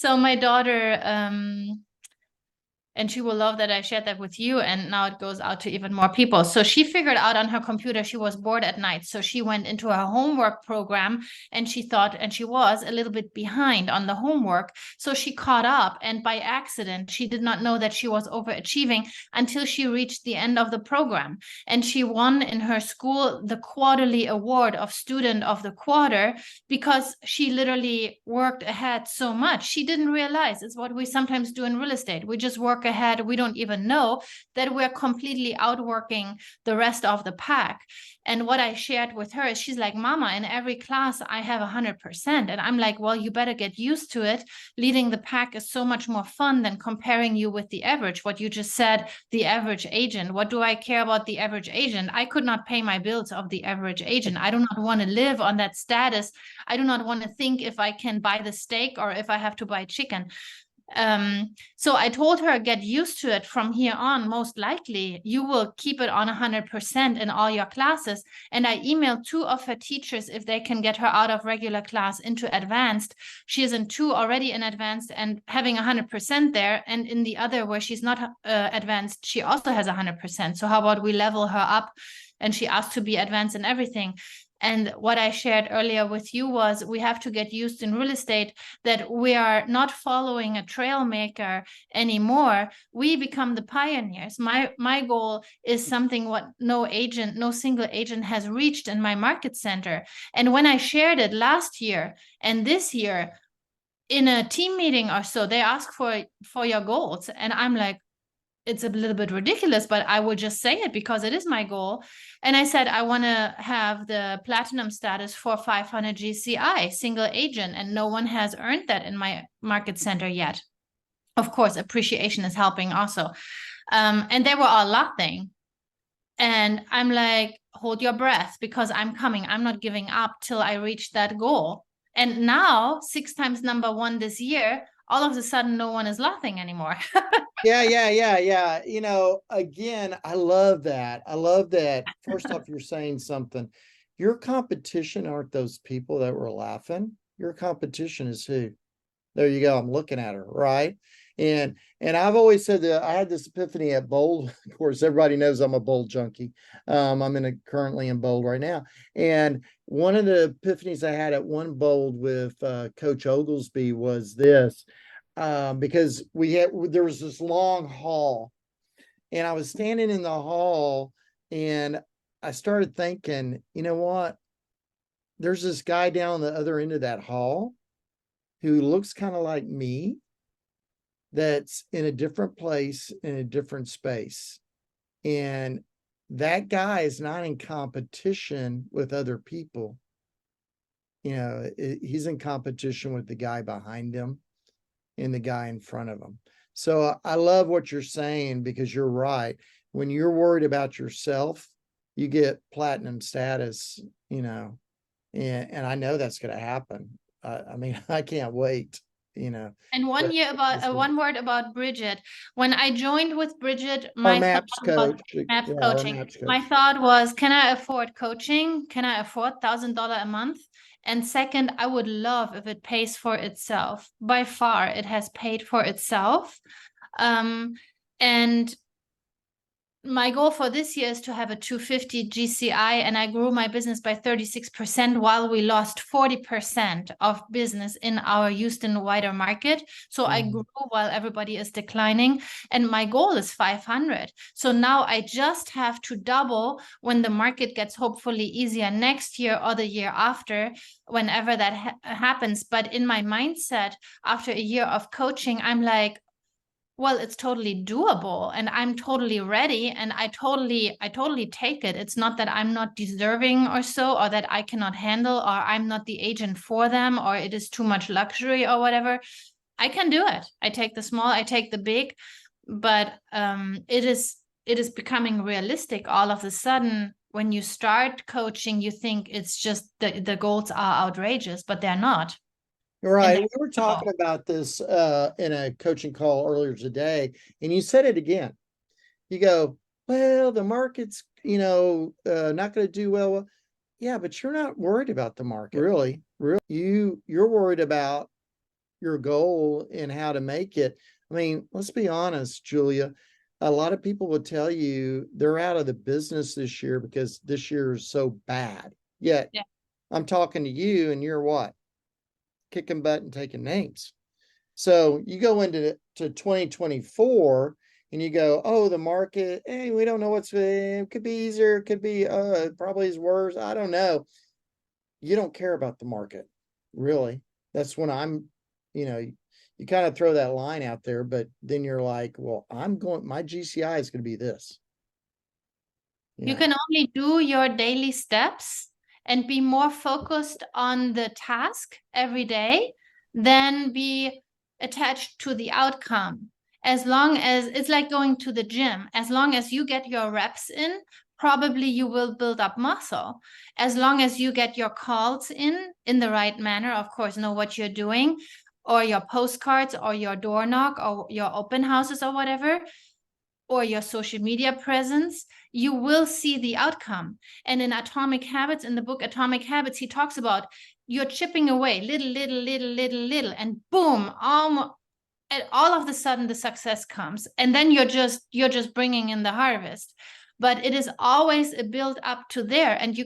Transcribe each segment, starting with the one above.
So my daughter, and she will love that I shared that with you. And now it goes out to even more people. So she figured out on her computer, she was bored at night. So she went into her homework program and she thought, and she was a little bit behind on the homework. So she caught up. And by accident, she did not know that she was overachieving until she reached the end of the program. And she won in her school the quarterly award of student of the quarter because she literally worked ahead so much. She didn't realize it's what we sometimes do in real estate. We just work ahead. We don't even know that we're completely outworking the rest of the pack. And what I shared with her is she's like, Mama, in every class I have 100%. And I'm like, well, you better get used to it. Leading the pack is so much more fun than comparing you with the average. What you just said, the average agent. What do I care about the average agent? I could not pay my bills of the average agent. I do not want to live on that status. I do not want to think if I can buy the steak or if I have to buy chicken. So I told her, get used to it from here on. Most likely you will keep it on 100% in all your classes. And I emailed 2 of her teachers if they can get her out of regular class into advanced. She is in 2 already in advanced and having 100% there. And in the other where she's not advanced, she also has 100%. So how about we level her up? And she asked to be advanced in everything. And what I shared earlier with you was we have to get used in real estate that we are not following a trail maker anymore. We become the pioneers. My goal is something what no single agent has reached in my market center. And when I shared it last year and this year in a team meeting or so, they ask for your goals. And I'm like, it's a little bit ridiculous, but I will just say it because it is my goal. And I said, I want to have the platinum status for 500 GCI, single agent, and no one has earned that in my market center yet. Of course, appreciation is helping also. And they were all laughing. And I'm like, hold your breath because I'm coming. I'm not giving up till I reach that goal. And now, 6 times number 1 this year, all of a sudden, no one is laughing anymore. Yeah. Again, I love that. I love that. First off, you're saying something. Your competition aren't those people that were laughing. Your competition is who? There you go. I'm looking at her, right? And I've always said that I had this epiphany at Bold. Of course, everybody knows I'm a Bold junkie. I'm currently in Bold right now. And one of the epiphanies I had at one Bold with Coach Oglesby was this. Because there was this long hall, and I was standing in the hall, and I started thinking, you know what? There's this guy down the other end of that hall who looks kind of like me, that's in a different place, in a different space. And that guy is not in competition with other people. He's in competition with the guy behind him and the guy in front of him. So I love what you're saying because you're right. When you're worried about yourself, you get platinum status, and I know that's going to happen. I mean, I can't wait, And one word about Bridget. When I joined with Bridget, Our my thought MAPS was coach. MAPS Yeah, our coaching. MAPS My coach. thought was, can I afford coaching? Can I afford $1,000 a month? And second, I would love if it pays for itself. By far, it has paid for itself. And my goal for this year is to have a 250 GCI, and I grew my business by 36% while we lost 40% of business in our Houston wider market. So I grew while everybody is declining, and my goal is 500. So now I just have to double when the market gets hopefully easier next year or the year after, whenever that happens. But in my mindset, after a year of coaching, I'm like, well, it's totally doable and I'm totally ready and I totally take it. It's not that I'm not deserving or so, or that I cannot handle, or I'm not the agent for them, or it is too much luxury or whatever. I can do it. I take the small, I take the big, but it is becoming realistic all of a sudden. When you start coaching, you think it's just the goals are outrageous, but they're not. Right. We were talking about this in a coaching call earlier today, and you said it again. You go, well, the market's, not going to do well. Yeah, but you're not worried about the market, really. You're worried about your goal and how to make it. I mean, let's be honest, Julia. A lot of people would tell you they're out of the business this year because this year is so bad. Yet Yeah. I'm talking to you and you're what? Kicking butt and taking names. So you go into 2024 and you go, oh, the market, hey, we don't know it could be easier, it could be probably is worse. I don't know. You don't care about the market, really. That's when I'm, you kind of throw that line out there, but then you're like, well, my GCI is going to be this. You can only do your daily steps and be more focused on the task every day than be attached to the outcome. As long as it's like going to the gym, as long as you get your reps in, probably you will build up muscle. As long as you get your calls in the right manner, of course, know what you're doing, or your postcards, or your door knock, or your open houses, or whatever, or your social media presence, you will see the outcome. And in Atomic Habits, in the book Atomic Habits, he talks about you're chipping away little, and boom, all of the sudden the success comes. And then you're just bringing in the harvest. But it is always a build up to there. And you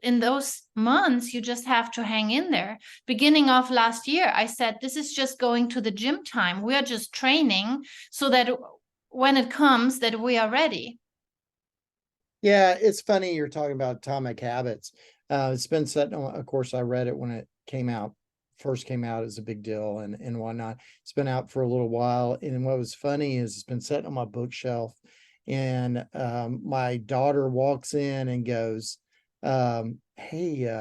in those months, you just have to hang in there. Beginning of last year, I said, this is just going to the gym time. We are just training so that when it comes that we are ready. Yeah, it's funny you're talking about Atomic Habits. It's been set on, of course, I read it when it first came out as a big deal and whatnot. It's been out for a little while. And what was funny is it's been sitting on my bookshelf. And my daughter walks in and goes, hey,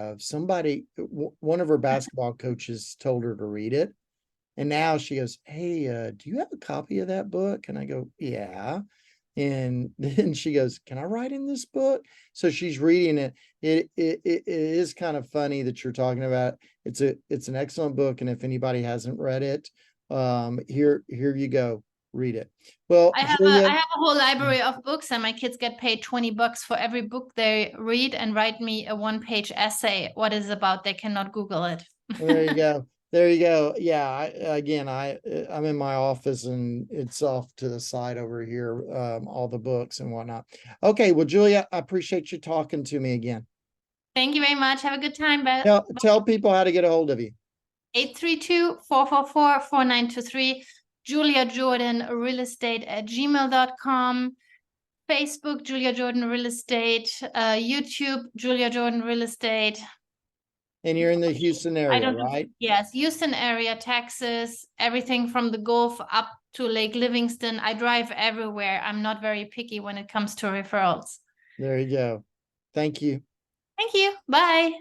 one of her basketball coaches told her to read it. And now she goes, hey, do you have a copy of that book? And I go, yeah. And then she goes, can I write in this book? So she's reading it. It is kind of funny that you're talking about. It's an excellent book. And if anybody hasn't read it, here you go, read it. Well, I have Julia, a whole library of books, and my kids get paid $20 for every book they read and write me a 1-page essay. What is about? They cannot Google it. there you go. There you go. Yeah. I'm in my office and it's off to the side over here. All the books and whatnot. Okay. Well, Julia, I appreciate you talking to me again. Thank you very much. Have a good time, Beth. Tell people how to get a hold of you. 832-444-4923. Julia Jordan Real Estate at gmail.com. Facebook, Julia Jordan Real Estate. YouTube, Julia Jordan Real Estate. And you're in the Houston area, right? Yes, Houston area, Texas, everything from the Gulf up to Lake Livingston. I drive everywhere. I'm not very picky when it comes to referrals. There you go. Thank you. Thank you. Bye.